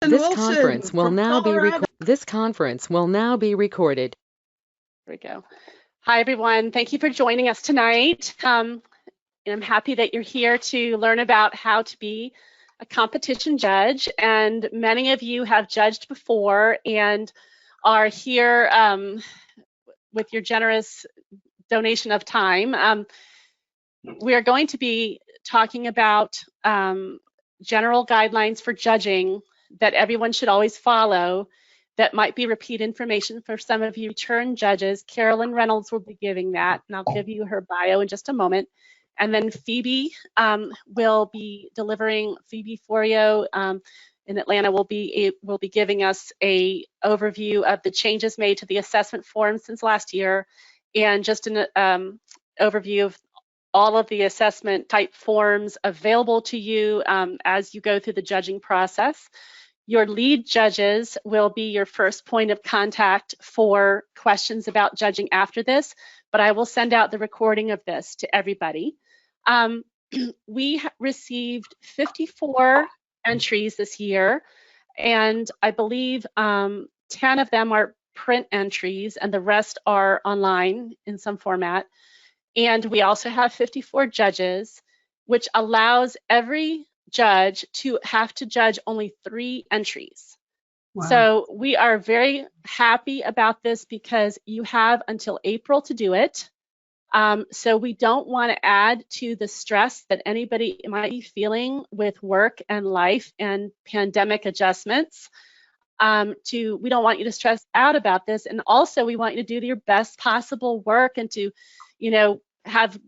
This conference will now be recorded. There we go. Hi, everyone. Thank you for joining us tonight. I'm happy that you're here to learn about how to be a competition judge. And many of you have judged before and are here with your generous donation of time. We are going to be talking about general guidelines for judging that everyone should always follow. That might be repeat information for some of you return judges. Carolyn Reynolds will be giving that, and I'll give you her bio in just a moment. And then Phoebe will be delivering, Phoebe Forio in Atlanta will be giving us a overview of the changes made to the assessment form since last year, and just an overview of all of the assessment type forms available to you as you go through the judging process. Your lead judges will be your first point of contact for questions about judging after this, but I will send out the recording of this to everybody. We received 54 entries this year, and I believe 10 of them are print entries and the rest are online in some format. And we also have 54 judges, which allows every judge to have to judge only 3 entries. Wow. So we are very happy about this because you have until April to do it. So we don't want to add to the stress that anybody might be feeling with work and life and pandemic adjustments. We don't want you to stress out about this. And also we want you to do your best possible work and to, have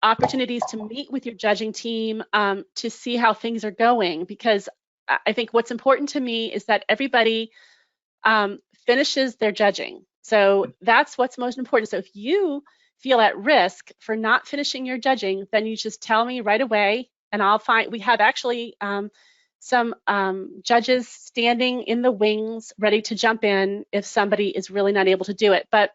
opportunities to meet with your judging team to see how things are going, because I think what's important to me is that everybody finishes their judging. So that's what's most important. So if you feel at risk for not finishing your judging, then you just tell me right away, and I'll find, we have actually some judges standing in the wings ready to jump in if somebody is really not able to do it. But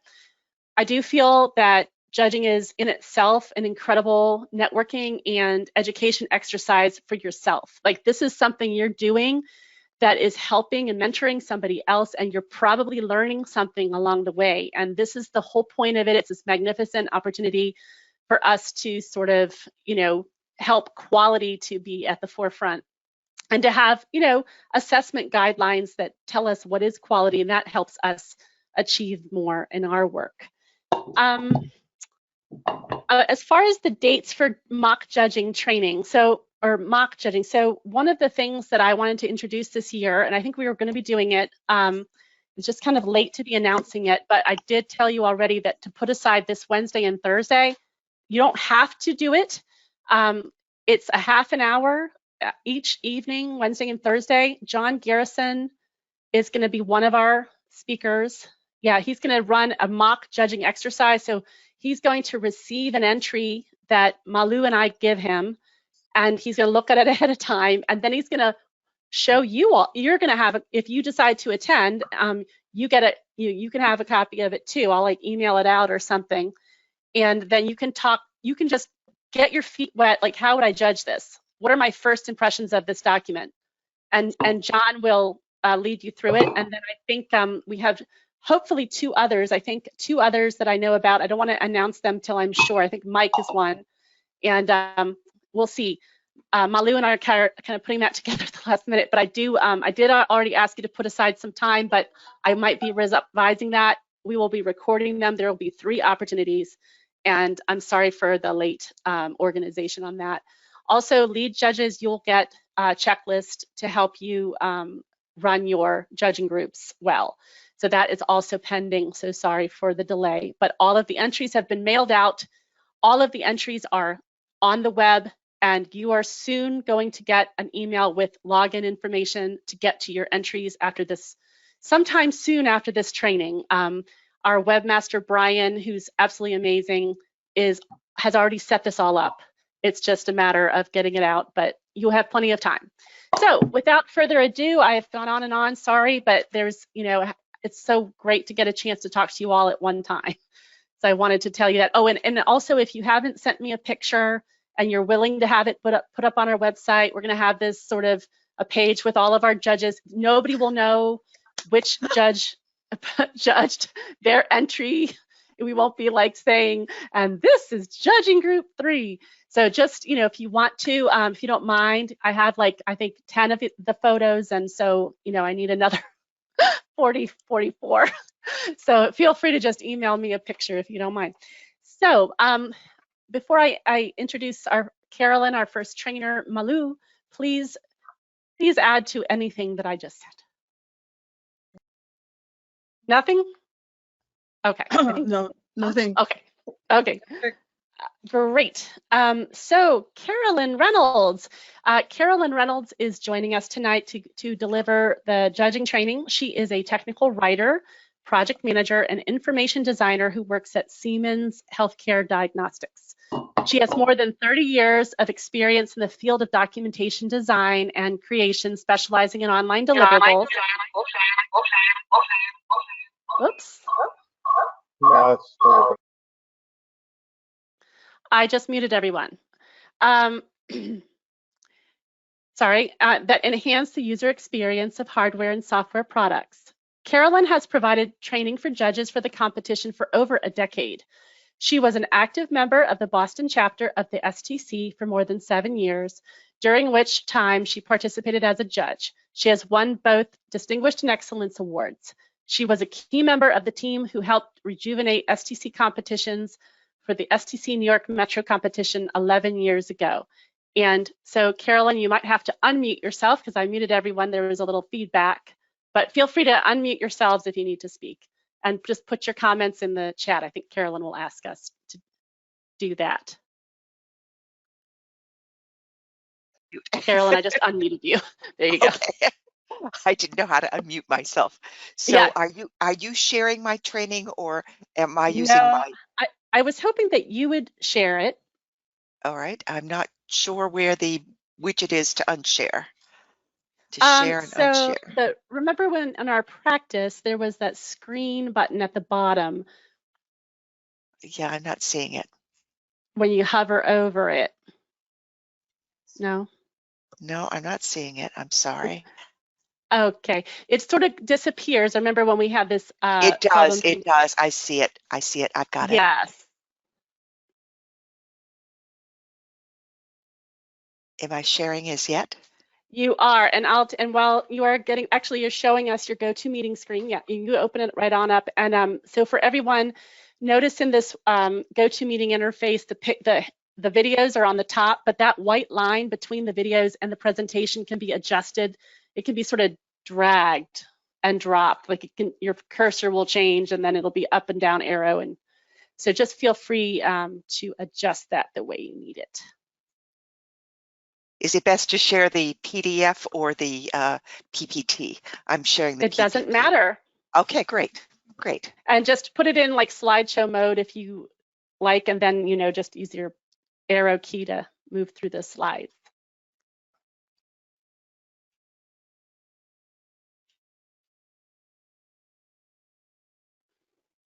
I do feel that judging is in itself an incredible networking and education exercise for yourself. Like, this is something you're doing that is helping and mentoring somebody else, and you're probably learning something along the way. And this is the whole point of it. It's this magnificent opportunity for us to sort of, help quality to be at the forefront and to have, assessment guidelines that tell us what is quality, and that helps us achieve more in our work. As far as the dates for mock judging training, so one of the things that I wanted to introduce this year, and I think we were going to be doing it, it's just kind of late to be announcing it, but I did tell you already that to put aside this Wednesday and Thursday, you don't have to do it. It's a half an hour each evening, Wednesday and Thursday. John Garrison is going to be one of our speakers. Yeah, he's going to run a mock judging exercise. So he's going to receive an entry that Malu and I give him, and he's going to look at it ahead of time, and then he's going to show you all. You're going to have, if you decide to attend, you get it. You can have a copy of it too. I'll email it out or something, and then you can talk. You can just get your feet wet. Like, how would I judge this? What are my first impressions of this document? And John will lead you through it, and then I think we have hopefully 2 others. I think 2 others that I know about. I don't want to announce them till I'm sure. I think Mike is one, and we'll see. Malu and I are kind of putting that together at the last minute, but I did already ask you to put aside some time, but I might be revising that. We will be recording them. There will be 3 opportunities, and I'm sorry for the late organization on that. Also, lead judges, you'll get a checklist to help you run your judging groups well. So that is also pending, so sorry for the delay. But all of the entries have been mailed out. All of the entries are on the web, and you are soon going to get an email with login information to get to your entries after this, sometime soon after this training. Our webmaster, Brian, who's absolutely amazing, has already set this all up. It's just a matter of getting it out, but you'll have plenty of time. So without further ado, I have gone on and on, sorry, but there's, it's so great to get a chance to talk to you all at one time. So I wanted to tell you that. Oh, and also, if you haven't sent me a picture and you're willing to have it put up on our website, we're going to have this sort of a page with all of our judges. Nobody will know which judge judged their entry. We won't be like saying, and this is judging group 3. So just, if you want to, if you don't mind, I have like, I think 10 of the photos. And so, I need another 44. So feel free to just email me a picture if you don't mind. So before I introduce Carolyn, our first trainer, Malu, please add to anything that I just said. Nothing? Okay. No, nothing. Okay. Great. So Carolyn Reynolds. Carolyn Reynolds is joining us tonight to deliver the judging training. She is a technical writer, project manager, and information designer who works at Siemens Healthcare Diagnostics. She has more than 30 years of experience in the field of documentation design and creation, specializing in online deliverables. Oops. No, it's still I just muted everyone. Sorry, that enhance the user experience of hardware and software products. Carolyn has provided training for judges for the competition for over a decade. She was an active member of the Boston chapter of the STC for more than 7 years, during which time she participated as a judge. She has won both Distinguished and Excellence Awards. She was a key member of the team who helped rejuvenate STC competitions for the STC New York Metro competition 11 years ago. And so, Carolyn, you might have to unmute yourself because I muted everyone. There was a little feedback, but feel free to unmute yourselves if you need to speak. And just put your comments in the chat. I think Carolyn will ask us to do that. Carolyn, I just unmuted you. There you go. Okay. I didn't know how to unmute myself. So Yeah. Are you sharing my training, or am I using my? I was hoping that you would share it. All right. I'm not sure where the widget is to unshare. To share and unshare. Remember when in our practice there was that screen button at the bottom? Yeah, I'm not seeing it. When you hover over it. No? No, I'm not seeing it. I'm sorry. Okay. It sort of disappears. I remember when we had this it does. problem. It does. I see it. I see it. I've got it. Yes. Am I sharing as yet? You are, and while you are you're showing us your GoToMeeting screen. Yeah, you can open it right on up. And so for everyone, notice in this GoToMeeting interface, the videos are on the top, but that white line between the videos and the presentation can be adjusted. It can be sort of dragged and dropped. Like your cursor will change, and then it'll be up and down arrow. And so just feel free to adjust that the way you need it. Is it best to share the PDF or the PPT? I'm sharing the PPT. It doesn't matter. Okay, great. Great. And just put it in like slideshow mode if you like, and then, just use your arrow key to move through the slides.